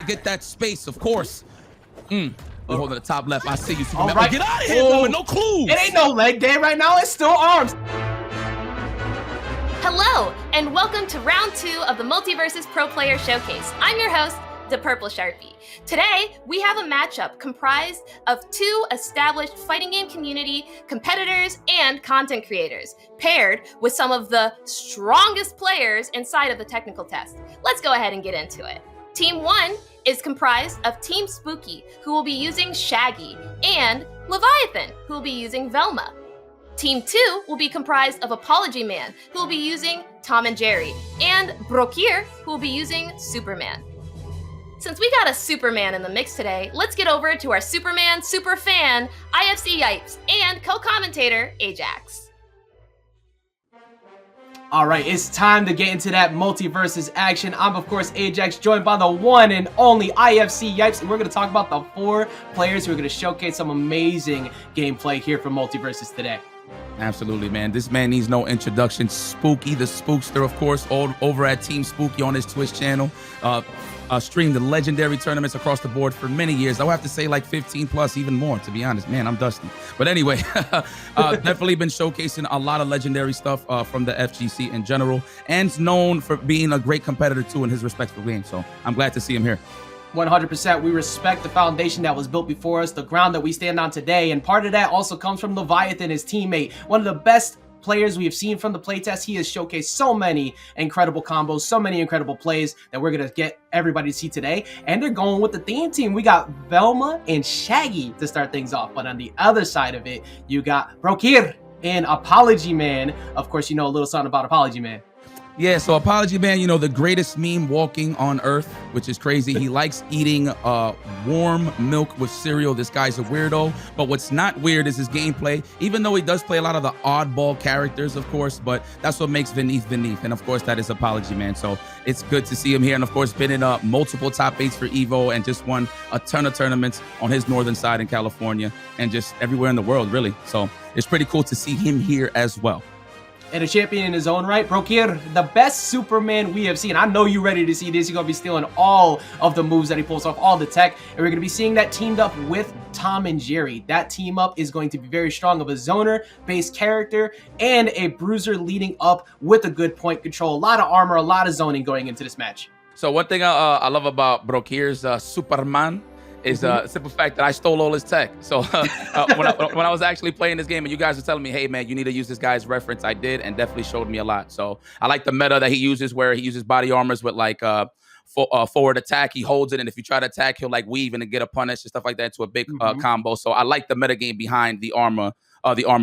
get that space, of course. We're holding the top left. I see you, Superman. Right. Get out of here, Velma. No clues. It ain't no leg day right now. It's still arms. Hello, and welcome to round 2 of the MultiVersus Pro Player Showcase. I'm your host, the Purple Sharpie. Today, we have a matchup comprised of 2 established fighting game community competitors and content creators, paired with some of the strongest players inside of the technical test. Let's go ahead and get into it. Team 1 is comprised of Team Spooky, who will be using Shaggy, and Leviathan, who will be using Velma. Team 2 will be comprised of ApologyMan, who will be using Tom and Jerry, and Brokkr, who will be using Superman. Since we got a Superman in the mix today, let's get over to our Superman superfan, IFC Yipes, and co-commentator, Ajax. All right, it's time to get into that MultiVersus action. I'm, of course, Ajax, joined by the one and only IFC Yipes, and we're going to talk about the 4 players who are going to showcase some amazing gameplay here for MultiVersus today. Absolutely, man. This man needs no introduction. Spooky, the spookster, of course, all over at Team Spooky on his Twitch channel. Streamed the legendary tournaments across the board for many years. I would have to say like 15 plus, even more, to be honest. Man, I'm dusty. But anyway, definitely been showcasing a lot of legendary stuff from the FGC in general, and known for being a great competitor too in his respectful game. So I'm glad to see him here. 100%. We respect the foundation that was built before us, the ground that we stand on today, and part of that also comes from Leviathan, his teammate. One of the best players we have seen from the playtest. He has showcased so many incredible combos, so many incredible plays that we're going to get everybody to see today. And they're going with the theme team. We got Velma and Shaggy to start things off. But on the other side of it, you got Brokkr and ApologyMan. Of course, you know a little something about ApologyMan. Yeah, so ApologyMan, you know, the greatest meme walking on Earth, which is crazy. He likes eating warm milk with cereal. This guy's a weirdo. But what's not weird is his gameplay, even though he does play a lot of the oddball characters, of course, but that's what makes Beneath. And of course, that is ApologyMan. So it's good to see him here. And of course, been in multiple top 8s for Evo and just won a ton of tournaments on his northern side in California and just everywhere in the world, really. So it's pretty cool to see him here as well. And a champion in his own right, Brokkr, the best Superman we have seen. I know you're ready to see this. You're going to be stealing all of the moves that he pulls off, all the tech. And we're going to be seeing that teamed up with Tom and Jerry. That team up is going to be very strong of a zoner-based character and a bruiser leading up with a good point control. A lot of armor, a lot of zoning going into this match. So one thing I love about Brokkr's Superman is the simple fact that I stole all his tech. So when I was actually playing this game and you guys were telling me, hey, man, you need to use this guy's reference, I did, and definitely showed me a lot. So I like the meta that he uses where he uses body armors with like forward attack. He holds it, and if you try to attack, he'll like weave and get a punish and stuff like that into a big combo. So I like the meta game behind the armor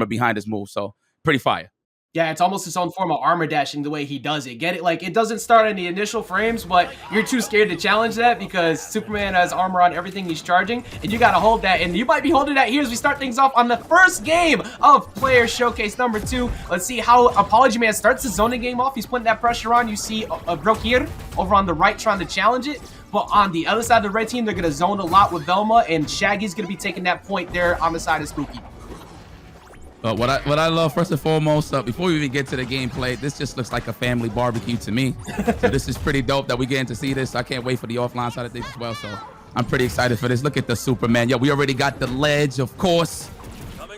behind his move. So pretty fire. Yeah, it's almost its own form of armor dashing the way he does it. Get it? Like, it doesn't start in the initial frames, but you're too scared to challenge that because Superman has armor on everything he's charging, and you gotta hold that. And you might be holding that here as we start things off on the first game of Player Showcase number 2. Let's see how ApologyMan starts the zoning game off. He's putting that pressure on. You see Brokkr over on the right trying to challenge it. But on the other side of the red team, they're gonna zone a lot with Velma, and Shaggy's gonna be taking that point there on the side of Spooky. What I love, first and foremost, before we even get to the gameplay, this just looks like a family barbecue to me. So this is pretty dope that we getting to see this. I can't wait for the offline side of things as well. So I'm pretty excited for this. Look at the Superman. Yo, we already got the ledge, of course.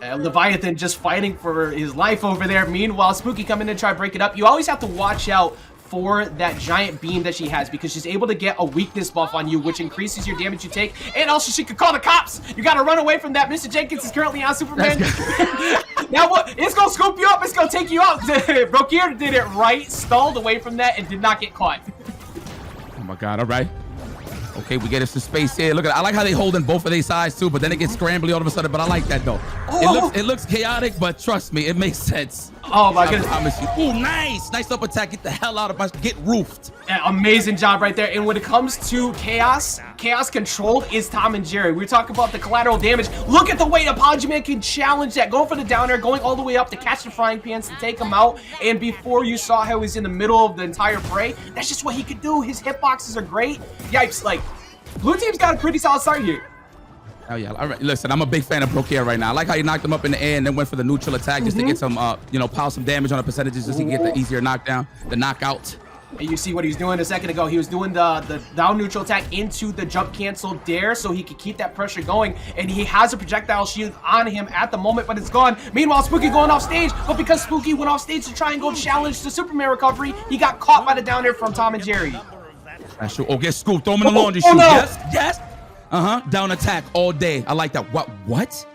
Leviathan just fighting for his life over there. Meanwhile, Spooky coming in to try to break it up. You always have to watch out for that giant beam that she has because she's able to get a weakness buff on you, which increases your damage you take, and also she could call the cops. You got to run away from that. Mr. Jenkins is currently on Superman. Now what? It's gonna scoop you up. It's gonna take you out. Brokkr did it right, stalled away from that, and did not get caught. Oh my God! All right. Okay, we get some space here. Look at I like how they holding both of their sides too, but then it gets scrambly all of a sudden. But I like that though. Oh. It looks chaotic, but trust me, it makes sense. Oh my goodness. I promise you. Ooh, nice up attack. Get the hell out of my, get roofed. Yeah, amazing job right there. And when it comes to chaos controlled is Tom and Jerry. We were talking about the collateral damage. Look at the way ApologyMan can challenge that. Going for the down air, going all the way up to catch the frying pans to take him out. And before you saw how he was in the middle of the entire fray, that's just what he could do. His hitboxes are great. Yipes, like, blue team's got a pretty solid start here. Oh yeah, all right. Listen, I'm a big fan of Brokkr right now. I like how you knocked him up in the air and then went for the neutral attack just to get some, pile some damage on the percentages just to get the easier knockdown, the knockout. And you see what he was doing a second ago. He was doing the down neutral attack into the jump cancel dare so he could keep that pressure going. And he has a projectile shield on him at the moment, but it's gone. Meanwhile, Spooky going off stage, but because Spooky went off stage to try and go challenge the Superman recovery, he got caught by the down air from Tom and Jerry. That's true. Oh, get scooped. Throw him in the laundry chute. No. Yes, yes. Down attack all day. I like that. What?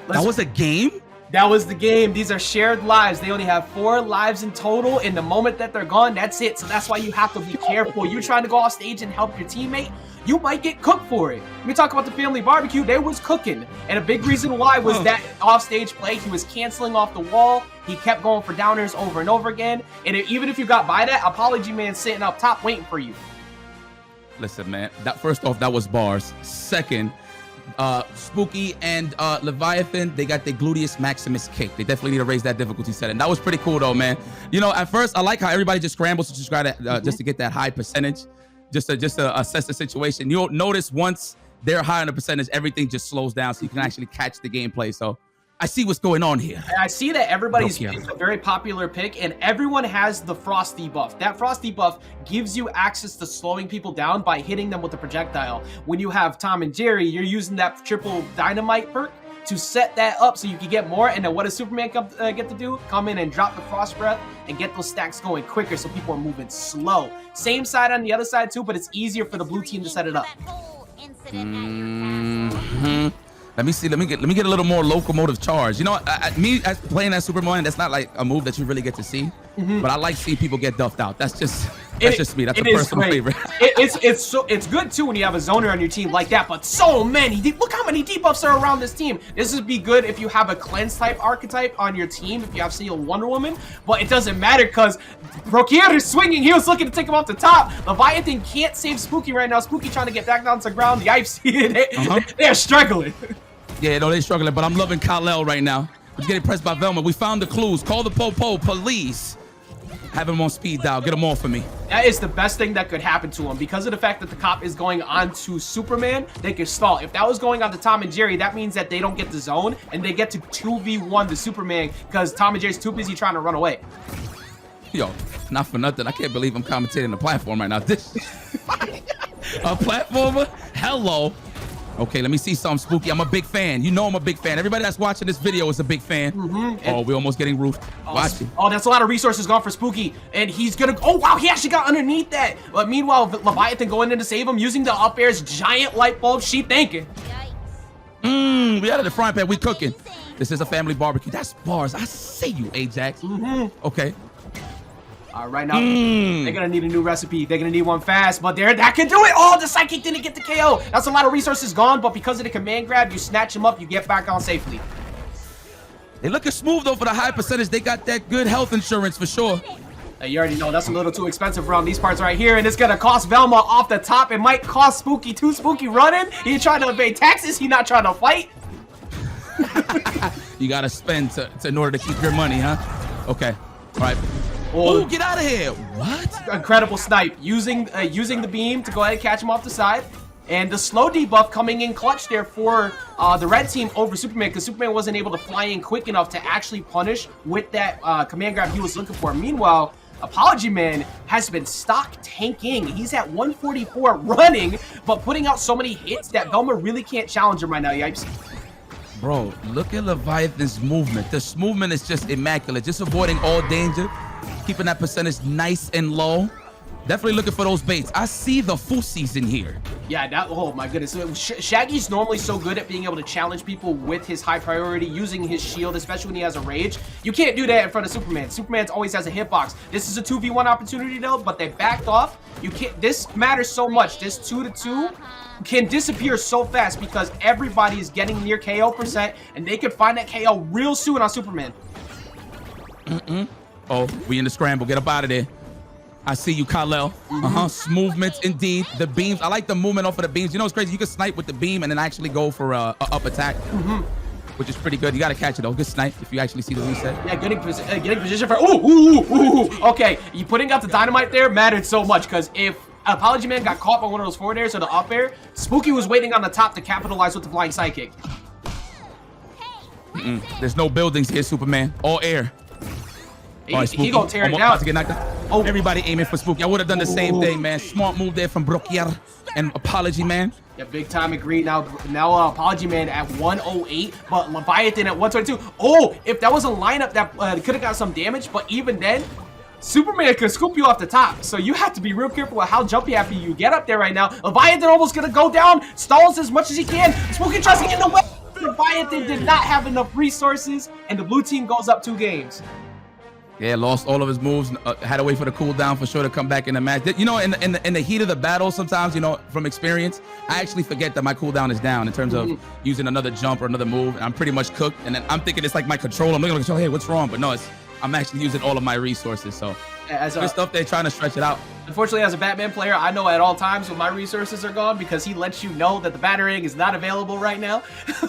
That was a game? That was the game. These are shared lives. They only have 4 lives in total. In the moment that they're gone, that's it. So that's why you have to be careful. You're trying to go off stage and help your teammate, you might get cooked for it. Let me talk about the family barbecue. They was cooking. And a big reason why was that off-stage play. He was canceling off the wall. He kept going for downers over and over again. And even if you got by that, ApologyMan sitting up top waiting for you. Listen, man. First off, that was bars. Second, Spooky and Leviathan, they got their gluteus maximus kick. They definitely need to raise that difficulty setting. That was pretty cool though, man. You know, at first I like how everybody just scrambles to just try to just to get that high percentage, just to assess the situation. You'll notice once they're high on the percentage, everything just slows down so you can actually catch the gameplay. So I see what's going on here. I see that everybody's picked a very popular pick, and everyone has the frost debuff. That frost debuff gives you access to slowing people down by hitting them with a projectile. When you have Tom and Jerry, you're using that triple dynamite perk to set that up so you can get more. And then what does Superman get to do? Come in and drop the frost breath and get those stacks going quicker so people are moving slow. Same side on the other side too, but it's easier for the blue team to set it up. Let me see. Let me get a little more locomotive charge. You know, me as playing as Superman, that's not like a move that you really get to see. But I like seeing people get duffed out. That's just me. That's a personal favorite. It's good too when you have a zoner on your team like that. But so many. Look how many debuffs are around this team. This would be good if you have a cleanse type archetype on your team. If you have, say, a Wonder Woman, but it doesn't matter because Brokkr is swinging. He was looking to take him off the top. Leviathan can't save Spooky right now. Spooky trying to get back down to the ground. The Yipes, they're struggling. Yeah, no, they're struggling, but I'm loving Kal-El right now. He's getting pressed by Velma. We found the clues. Call the po-po police. Have him on speed dial. Get him off for me. That is the best thing that could happen to him. Because of the fact that the cop is going on to Superman, they can stall. If that was going on to Tom and Jerry, that means that they don't get the zone, and they get to 2v1 the Superman because Tom and Jerry's too busy trying to run away. Yo, not for nothing. I can't believe I'm commentating the platform right now. This a platformer? Hello. Okay, let me see something, Spooky. I'm a big fan. You know I'm a big fan. Everybody that's watching this video is a big fan. Oh, we're almost getting roofed. Watch it. Oh, that's a lot of resources gone for Spooky. And he's gonna... Oh, wow, he actually got underneath that. But meanwhile, Leviathan going in to save him using the up air's giant light bulb. She thinking. We out of the frying pan. We cooking. This is a family barbecue. That's bars. I see you, Ajax. Okay. Right now, they're gonna need a new recipe. They're gonna need one fast, but that can do it. Oh, the psychic didn't get the KO. That's a lot of resources gone, but because of the command grab, you snatch him up, you get back on safely. They looking smooth though for the high percentage. They got that good health insurance for sure. You already know that's a little too expensive around these parts right here, and it's gonna cost Velma off the top. It might cost Spooky too. Spooky running. He's trying to evade taxes. He's not trying to fight. You gotta spend in order to keep your money, huh? Okay. All right. Oh, get out of here. What? Incredible snipe. Using the beam to go ahead and catch him off the side. And the slow debuff coming in clutch there for the red team over Superman because Superman wasn't able to fly in quick enough to actually punish with that command grab he was looking for. Meanwhile, ApologyMan has been stock tanking. He's at 144 running, but putting out so many hits that Velma really can't challenge him right now, Yipes. Bro, look at Leviathan's movement. This movement is just immaculate. Just avoiding all danger. Keeping that percentage nice and low. Definitely looking for those baits. I see the fusies in here. Yeah, oh my goodness. Shaggy's normally so good at being able to challenge people with his high priority, using his shield, especially when he has a rage. You can't do that in front of Superman. Superman always has a hitbox. This is a 2v1 opportunity though, but they backed off. You can't. This matters so much. This 2-2 can disappear so fast because everybody is getting near KO %, and they could find that KO real soon on Superman. Oh, we in the scramble. Get up out of there. I see you, Kal-El. Movements indeed. The beams. I like the movement off of the beams. You know what's crazy? You can snipe with the beam and then actually go for a up attack, which is pretty good. You got to catch it though. Good snipe if you actually see the reset. Yeah, getting position for. Okay, you putting out the dynamite there mattered so much because if ApologyMan got caught by one of those forward airs or the up air, Spooky was waiting on the top to capitalize with the flying sidekick. There's no buildings here, Superman. All air. He gonna tear it down. To get knocked out. Oh. Everybody aiming for Spooky. I would have done the same thing, man. Smart move there from Brokkr and ApologyMan. Yeah, big time agree. Now ApologyMan at 108, but Leviathan at 122. Oh, if that was a lineup that could have got some damage, but even then, Superman could scoop you off the top. So you have to be real careful with how jumpy after you get up there right now. Leviathan almost gonna go down, stalls as much as he can. Spooky tries to get in the way. Leviathan did not have enough resources, and the blue team goes up 2 games. Yeah, lost all of his moves. Had to wait for the cooldown for sure to come back in the match. You know, in the heat of the battle, sometimes, you know, from experience, I actually forget that my cooldown is down in terms of using another jump or another move. And I'm pretty much cooked, and then I'm thinking it's like my control. I'm looking at the control, hey, what's wrong? But no, I'm actually using all of my resources. So good stuff. They're trying to stretch it out. Unfortunately, as a Batman player, I know at all times when my resources are gone because he lets you know that the batarang is not available right now.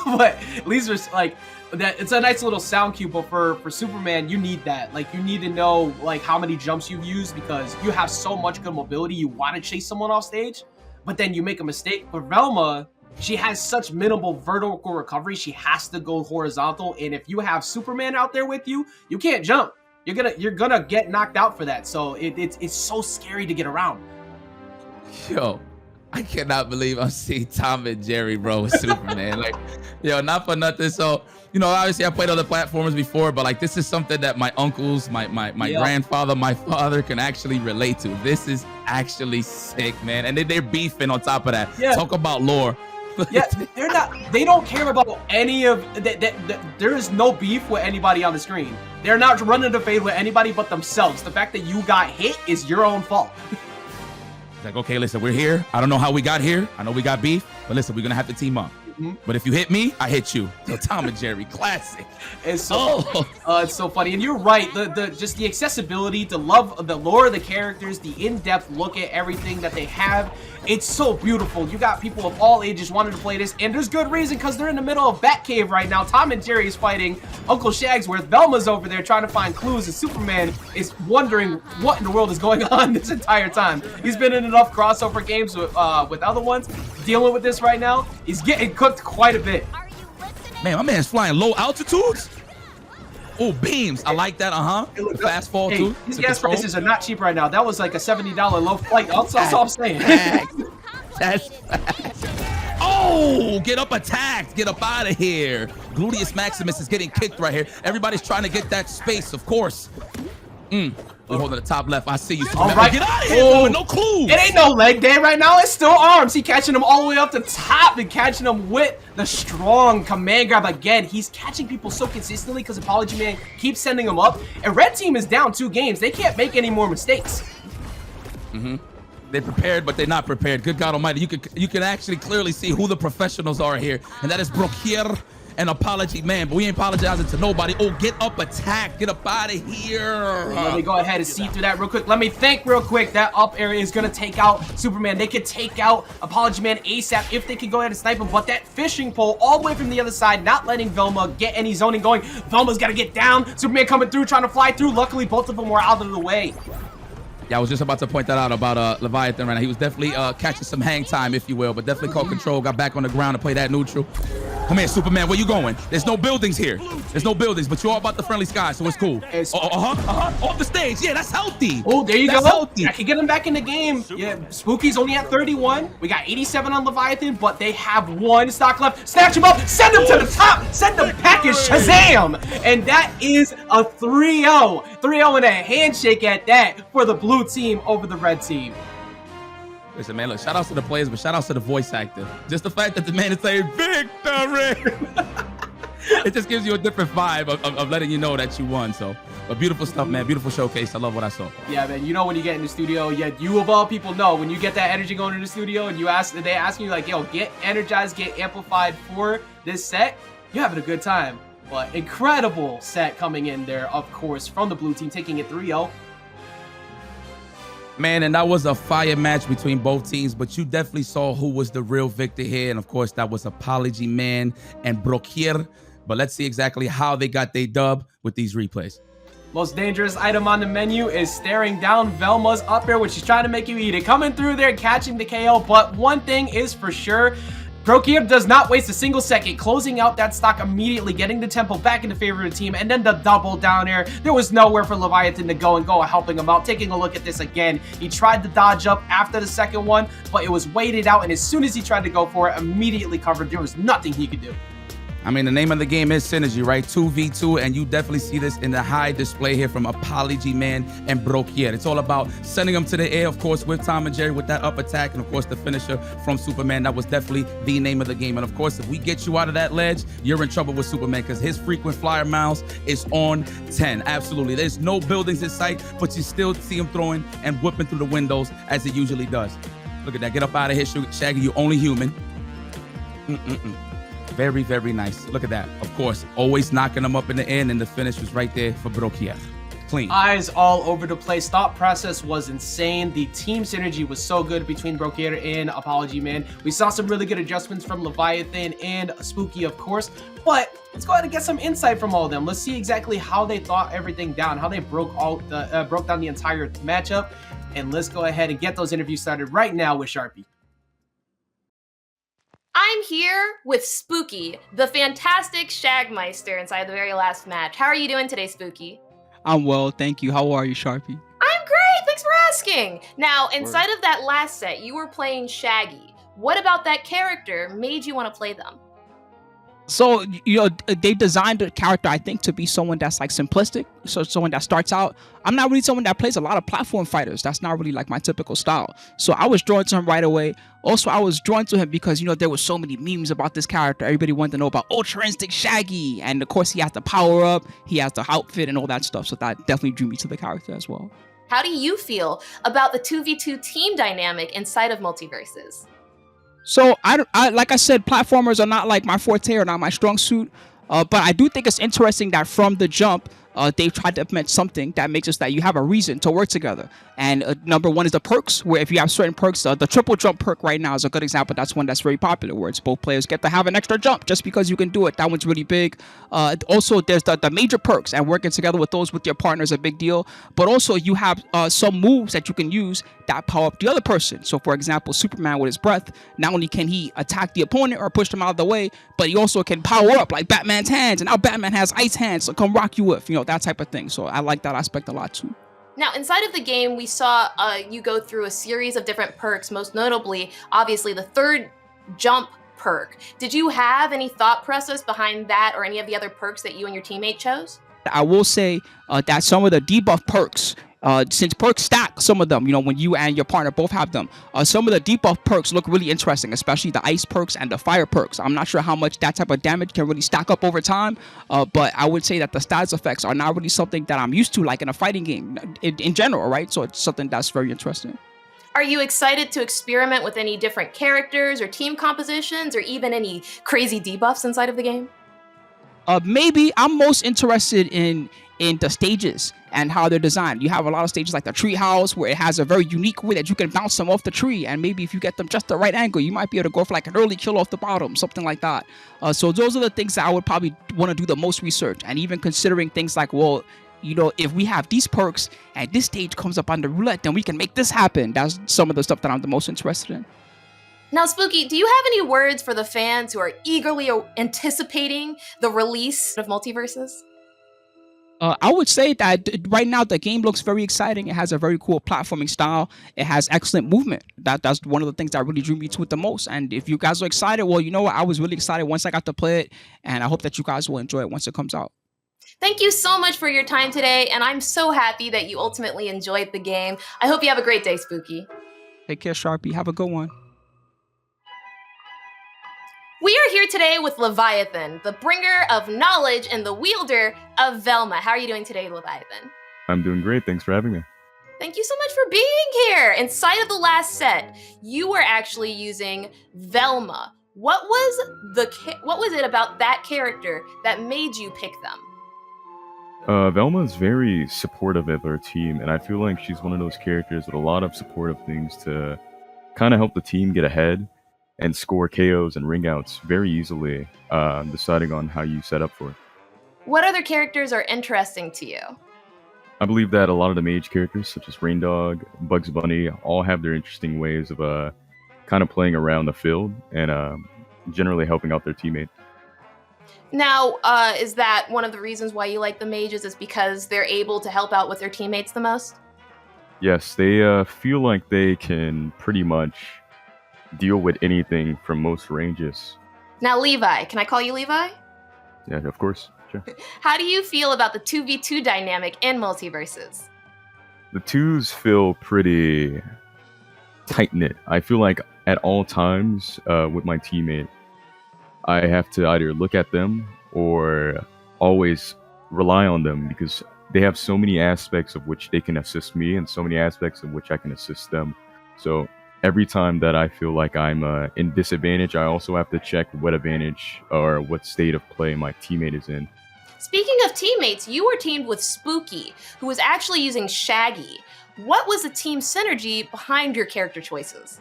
But at least there's like that. It's a nice little sound cue, but for Superman, you need that. Like, you need to know like how many jumps you've used because you have so much good mobility. You want to chase someone off stage, but then you make a mistake. But Velma, she has such minimal vertical recovery. She has to go horizontal, and if you have Superman out there with you, you can't jump. You're gonna get knocked out for that. So it's so scary to get around. Yo, I cannot believe I'm seeing Tom and Jerry, bro, with Superman. Like, yo, not for nothing. So, you know, obviously I played other platforms before, but like this is something that my uncles, my grandfather, my father can actually relate to. This is actually sick, man. And they're beefing on top of that. Yeah. Talk about lore. Yeah, they don't care about any of that. There is no beef with anybody on the screen. They're not running the fade with anybody but themselves. The fact that you got hit is your own fault. It's like, okay, listen, we're here. I don't know how we got here. I know we got beef, but listen, we're gonna have to team up. But if you hit me, I hit you. So Tom and Jerry, classic. It's so funny, and you're right. Just the accessibility, the love, the lore of the characters, the in-depth look at everything that they have. It's so beautiful. You got people of all ages wanting to play this, and there's good reason because they're in the middle of Batcave right now. Tom and Jerry is fighting Uncle Shagsworth. Velma's over there trying to find clues, and Superman is wondering what in the world is going on this entire time. He's been in enough crossover games with other ones, dealing with this right now. He's getting cooked quite a bit. Man, my man's flying low altitudes. Oh, beams. I like that. The fast fall too. These gas prices are not cheap right now. That was like a $70 low flight. That's all I'm saying. That's oh, get up attacked. Get up out of here. Gluteus Maximus is getting kicked right here. Everybody's trying to get that space, of course. We're holding the top left. I see you. All right. Get out of here, no clues. It ain't no leg day right now. It's still arms. He catching him all the way up the top and catching him with the strong command grab again. He's catching people so consistently because ApologyMan keeps sending him up. And red team is down 2 games. They can't make any more mistakes. They're prepared, but they're not prepared. Good God Almighty, you can actually clearly see who the professionals are here, and that is Brokkr and ApologyMan. But we ain't apologizing to nobody. Oh, get up, attack, get up out of here. Let me go ahead and see through that real quick. Let me think real quick. That up area is gonna take out Superman. They could take out ApologyMan ASAP if they could go ahead and snipe him. But that fishing pole all the way from the other side, not letting Velma get any zoning going. Velma's gotta get down. Superman coming through, trying to fly through. Luckily, both of them were out of the way. Yeah, I was just about to point that out about Leviathan right now. He was definitely catching some hang time, if you will, but definitely caught control, got back on the ground to play that neutral. Come here, Superman, where you going? There's no buildings here. There's no buildings, but you're all about the friendly sky, so it's cool. Off the stage. Yeah, that's healthy. Oh, there you that's go. Healthy. I can get him back in the game. Yeah, Spooky's only at 31. We got 87 on Leviathan, but they have 1 stock left. Snatch him up, send him to the top, send the package, Shazam! And that is a 3-0. 3-0 and a handshake at that for the blue team over the red team. Listen, man, look, shout outs to the players, but shout outs to the voice actor. Just the fact that the man is saying victory. It just gives you a different vibe of letting you know that you won. So, but beautiful stuff, man. Beautiful showcase. I love what I saw. Yeah, man. You know when you get in the studio, you of all people know when you get that energy going in the studio and they ask you like, yo, get energized, get amplified for this set, you're having a good time. But incredible set coming in there, of course, from the blue team, taking it 3-0. Man, and that was a fire match between both teams, but you definitely saw who was the real victor here. And of course, that was ApologyMan and Brokkr. But let's see exactly how they got their dub with these replays. Most dangerous item on the menu is staring down Velma's up air, which she's trying to make you eat it. Coming through there, catching the KO. But one thing is for sure, Brokkr does not waste a single second, closing out that stock immediately, getting the tempo back into favor of the team, and then the double down air. There was nowhere for Leviathan to go helping him out. Taking a look at this again, he tried to dodge up after the second one, but it was waited out, and as soon as he tried to go for it, immediately covered. There was nothing he could do. I mean, the name of the game is synergy, right? 2v2, and you definitely see this in the high display here from ApologyMan and Brokkr. It's all about sending them to the air, of course, with Tom and Jerry with that up attack, and of course, the finisher from Superman. That was definitely the name of the game. And of course, if we get you out of that ledge, you're in trouble with Superman because his frequent flyer miles is on 10. Absolutely. There's no buildings in sight, but you still see him throwing and whipping through the windows as he usually does. Look at that. Get up out of here, Shaggy. You're only human. Very, very nice. Look at that. Of course, always knocking them up in the end, and the finish was right there for Brokkr. Clean. Eyes all over the place. Thought process was insane. The team synergy was so good between Brokkr and ApologyMan. We saw some really good adjustments from Leviathan and Spooky, of course. But let's go ahead and get some insight from all of them. Let's see exactly how they thought everything down, how they broke down the entire matchup. And let's go ahead and get those interviews started right now with Sharpie. I'm here with Spooky, the fantastic Shagmeister inside the very last match. How are you doing today, Spooky? I'm well, thank you. How are you, Sharpie? I'm great, thanks for asking. Now, inside of that last set, you were playing Shaggy. What about that character made you want to play them? So, they designed the character, I think, to be someone that's like simplistic. So someone that starts out. I'm not really someone that plays a lot of platform fighters. That's not really like my typical style. So I was drawn to him right away. Also, I was drawn to him because, there were so many memes about this character. Everybody wanted to know about Ultra Instinct Shaggy. And of course, he has the power up, he has the outfit and all that stuff. So that definitely drew me to the character as well. How do you feel about the 2v2 team dynamic inside of MultiVersus? So I like I said, platformers are not like my forte or not my strong suit. But I do think it's interesting that from the jump, they've tried to implement something that makes it so that you have a reason to work together. And number one is the perks, where if you have certain perks, the triple jump perk right now is a good example. That's one that's very popular, where it's both players get to have an extra jump just because you can do it. That one's really big. Also, there's the major perks, and working together with those with your partner is a big deal. But also, you have some moves that you can use that power up the other person. So, for example, Superman with his breath, not only can he attack the opponent or push them out of the way, but he also can power up like Batman's hands. And now Batman has ice hands to come rock you with, that type of thing. So I like that aspect a lot too. Now, inside of the game, we saw you go through a series of different perks, most notably, obviously, the third jump perk. Did you have any thought process behind that or any of the other perks that you and your teammate chose? I will say that some of the debuff perks, since perks stack some of them, when you and your partner both have them, some of the debuff perks look really interesting, especially the ice perks and the fire perks. I'm not sure how much that type of damage can really stack up over time, but I would say that the status effects are not really something that I'm used to, like in a fighting game in general, right? So it's something that's very interesting. Are you excited to experiment with any different characters or team compositions or even any crazy debuffs inside of the game? Maybe I'm most interested in the stages and how they're designed. You have a lot of stages like the tree house, where it has a very unique way that you can bounce them off the tree, and maybe if you get them just the right angle, you might be able to go for like an early kill off the bottom, something like that. So those are the things that I would probably want to do the most research, and even considering things like, well, if we have these perks and this stage comes up on the roulette, then we can make this happen. That's some of the stuff that I'm the most interested in. Now, Spooky, do you have any words for the fans who are eagerly anticipating the release of MultiVersus? I would say that right now the game looks very exciting. It has a very cool platforming style. It has excellent movement. That's one of the things that really drew me to it the most. And if you guys are excited, well, you know what? I was really excited once I got to play it, and I hope that you guys will enjoy it once it comes out. Thank you so much for your time today, and I'm so happy that you ultimately enjoyed the game. I hope you have a great day, Spooky. Take care, Sharpie. Have a good one. We are here today with Leviathan, the bringer of knowledge and the wielder of Velma. How are you doing today, Leviathan? I'm doing great. Thanks for having me. Thank you so much for being here. Inside of the last set, you were actually using Velma. What was it about that character that made you pick them? Velma is very supportive of her team, and I feel like she's one of those characters with a lot of supportive things to kind of help the team get ahead and score KOs and ring outs very easily, deciding on how you set up for it. What other characters are interesting to you? I believe that a lot of the mage characters, such as Rain Dog, Bugs Bunny, all have their interesting ways of kind of playing around the field and generally helping out their teammate. Now, is that one of the reasons why you like the mages, is because they're able to help out with their teammates the most? Yes, they feel like they can pretty much deal with anything from most ranges. Now, Levi, can I call you Levi? Yeah, of course. Sure. How do you feel about the 2v2 dynamic in MultiVersus? The twos feel pretty tight-knit. I feel like at all times with my teammate, I have to either look at them or always rely on them, because they have so many aspects of which they can assist me and so many aspects of which I can assist them. So every time that I feel like I'm in disadvantage, I also have to check what advantage or what state of play my teammate is in. Speaking of teammates, you were teamed with Spooky, who was actually using Shaggy. What was the team synergy behind your character choices?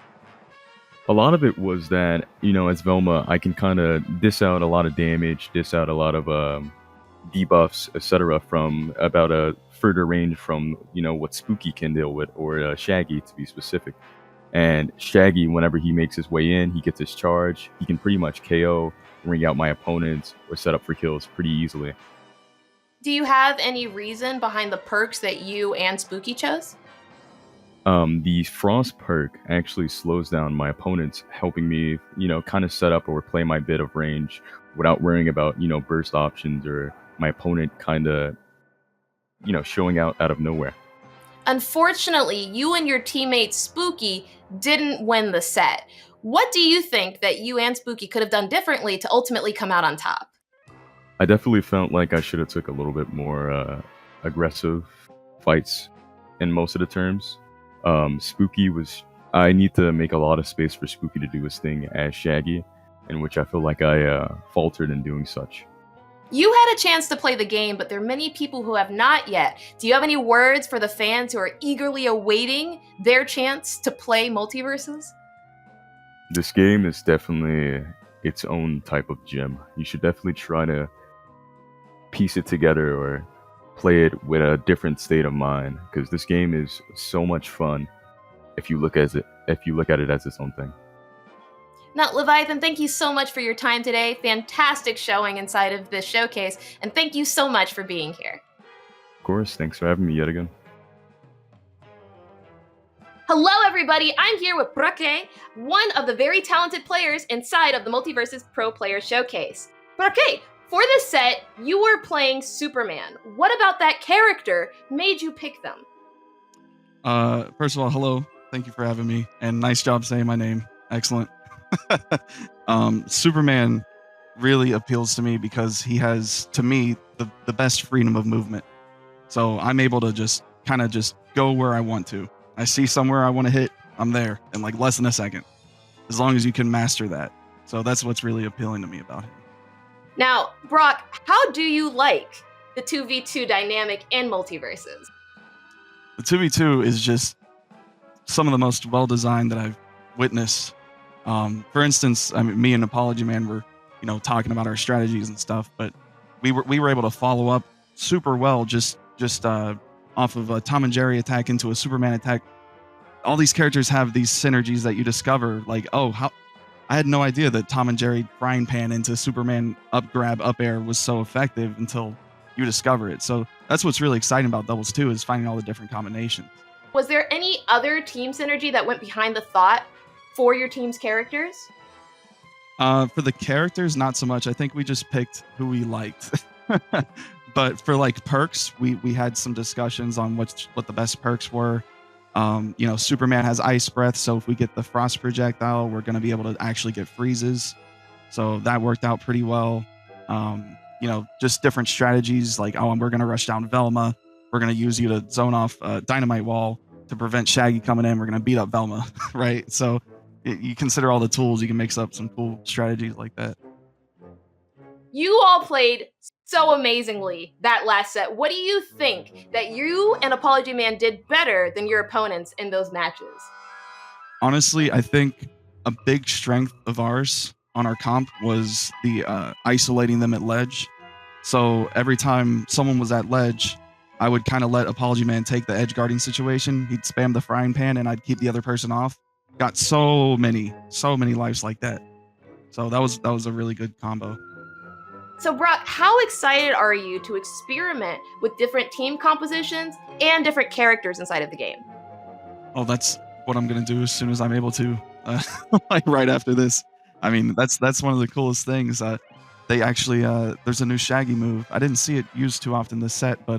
A lot of it was that, you know, as Velma, I can kind of dish out a lot of damage, dish out a lot of debuffs, etc. from about a further range from, you know, what Spooky can deal with, or Shaggy to be specific. And Shaggy, whenever he makes his way in, he gets his charge. He can pretty much KO, ring out my opponents, or set up for kills pretty easily. Do you have any reason behind the perks that you and Spooky chose? The Frost perk actually slows down my opponents, helping me, you know, kind of set up or play my bit of range without worrying about, you know, burst options or my opponent kind of, you know, showing out of nowhere. Unfortunately, you and your teammate Spooky didn't win the set. What do you think that you and Spooky could have done differently to ultimately come out on top? I definitely felt like I should have took a little bit more aggressive fights in most of the terms. Spooky was... I need to make a lot of space for Spooky to do his thing as Shaggy, in which I feel like I faltered in doing such. You had a chance to play the game, but there are many people who have not yet. Do you have any words for the fans who are eagerly awaiting their chance to play MultiVersus? This game is definitely its own type of gem. You should definitely try to piece it together or play it with a different state of mind, because this game is so much fun if you look at it as its own thing. Now, Leviathan, thank you so much for your time today. Fantastic showing inside of this showcase, and thank you so much for being here. Of course, thanks for having me yet again. Hello, everybody. I'm here with Brokkr, one of the very talented players inside of the MultiVersus Pro Player Showcase. Brokkr, for this set, you were playing Superman. What about that character made you pick them? First of all, hello. Thank you for having me, and nice job saying my name. Excellent. Superman really appeals to me because he has, to me, the best freedom of movement. So I'm able to just kind of just go where I want to. I see somewhere I want to hit, I'm there in like less than a second, as long as you can master that. So that's what's really appealing to me about him. Now, Brock, how do you like the 2v2 dynamic in MultiVersus? The 2v2 is just some of the most well-designed that I've witnessed. For instance, I mean, me and ApologyMan were, you know, talking about our strategies and stuff, but we were able to follow up super well just off of a Tom and Jerry attack into a Superman attack. All these characters have these synergies that you discover, like, oh, how I had no idea that Tom and Jerry frying pan into Superman up grab up air was so effective until you discover it. So that's what's really exciting about doubles 2, is finding all the different combinations. Was there any other team synergy that went behind the thought for your team's characters? For the characters, not so much. I think we just picked who we liked. But for like perks, we had some discussions on what the best perks were. You know, Superman has ice breath, so if we get the frost projectile, we're going to be able to actually get freezes. So that worked out pretty well. You know, just different strategies like, oh, and we're going to rush down Velma. We're going to use you to zone off Dynamite Wall to prevent Shaggy coming in. We're going to beat up Velma, right? So you consider all the tools, you can mix up some cool strategies like that. You all played so amazingly that last set. What do you think that you and ApologyMan did better than your opponents in those matches? Honestly, I think a big strength of ours on our comp was the isolating them at ledge. So every time someone was at ledge, I would kind of let ApologyMan take the edge guarding situation. He'd spam the frying pan and I'd keep the other person off. Got so many lives like that. So that was a really good combo. So, Brock, how excited are you to experiment with different team compositions and different characters inside of the game? Oh, that's what I'm gonna do as soon as I'm able to, like right after this. I mean, that's one of the coolest things. They actually there's a new Shaggy move. I didn't see it used too often this set, but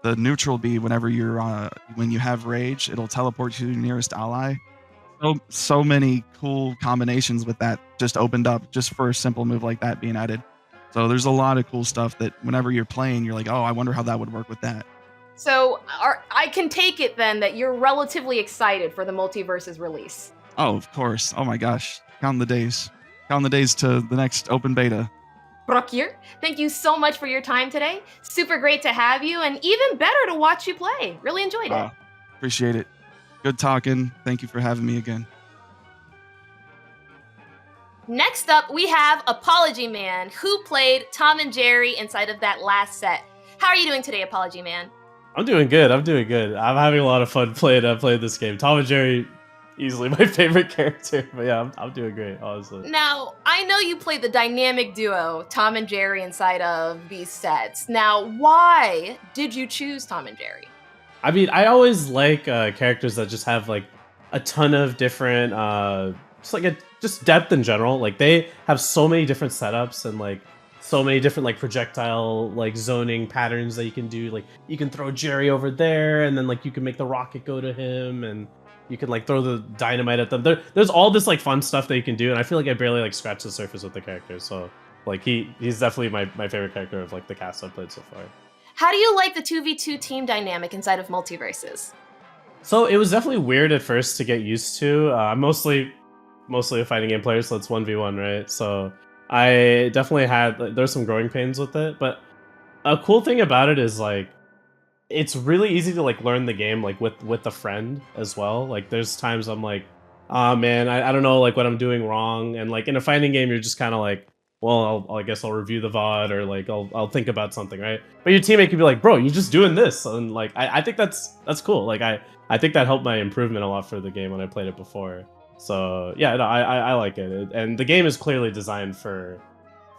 the neutral B, whenever you're when you have rage, it'll teleport you to your nearest ally. So many cool combinations with that just opened up just for a simple move like that being added. So there's a lot of cool stuff that whenever you're playing, you're like, oh, I wonder how that would work with that. So, I can take it then that you're relatively excited for the MultiVersus release. Oh, of course. Oh my gosh. Counting the days. Counting the days to the next open beta. Brokkr, thank you so much for your time today. Super great to have you, and even better to watch you play. Really enjoyed it. Appreciate it. Good talking. Thank you for having me again. Next up, we have ApologyMan, who played Tom and Jerry inside of that last set. How are you doing today, ApologyMan? I'm doing good. I'm having a lot of fun playing this game. Tom and Jerry, easily my favorite character. But yeah, I'm doing great, honestly. Now, I know you played the dynamic duo, Tom and Jerry, inside of these sets. Now, why did you choose Tom and Jerry? I mean, I always like characters that just have like a ton of different, just depth in general. Like they have so many different setups and like so many different like projectile like zoning patterns that you can do. Like you can throw Jerry over there, and then like you can make the rocket go to him, and you can like throw the dynamite at them. There's all this like fun stuff that you can do, and I feel like I barely like scratched the surface with the characters. So like he's definitely my favorite character of like the cast I've played so far. How do you like the 2v2 team dynamic inside of MultiVersus? So it was definitely weird at first to get used to. I'm mostly a fighting game player, so it's 1v1, right? So I definitely had there's some growing pains with it, but a cool thing about it is like it's really easy to like learn the game like with a friend as well. Like there's times I'm like, oh man, I don't know like what I'm doing wrong, and like in a fighting game you're just kind of like, well, I guess I'll review the VOD, or like I'll think about something, right? But your teammate could be like, bro, you're just doing this, and like I think that's cool. Like I think that helped my improvement a lot for the game when I played it before. So yeah, no, I like it, and the game is clearly designed for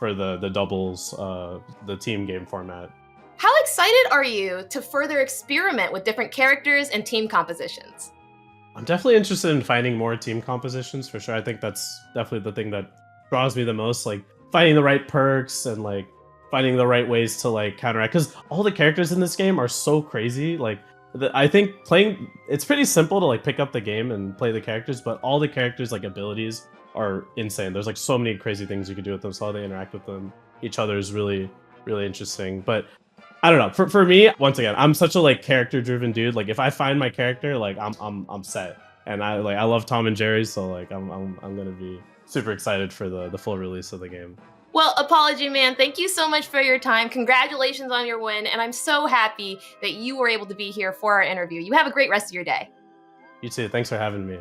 the doubles, the team game format. How excited are you to further experiment with different characters and team compositions? I'm definitely interested in finding more team compositions for sure. I think that's definitely the thing that draws me the most, like finding the right perks and like finding the right ways to like counteract, because all the characters in this game are so crazy. Like I think it's pretty simple to like pick up the game and play the characters, but all the characters like abilities are insane. There's like so many crazy things you can do with them, so how they interact with each other is really, really interesting. But I don't know, for me, once again, I'm such a like character driven dude. Like if I find my character, like I'm set. And I love Tom and Jerry, so like I'm gonna be super excited for the full release of the game. Well, ApologyMan, thank you so much for your time. Congratulations on your win, and I'm so happy that you were able to be here for our interview. You have a great rest of your day. You too. Thanks for having me.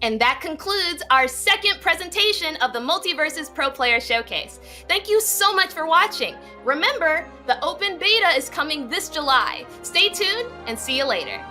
And that concludes our second presentation of the MultiVersus Pro Player Showcase. Thank you so much for watching. Remember, the open beta is coming this July. Stay tuned and see you later.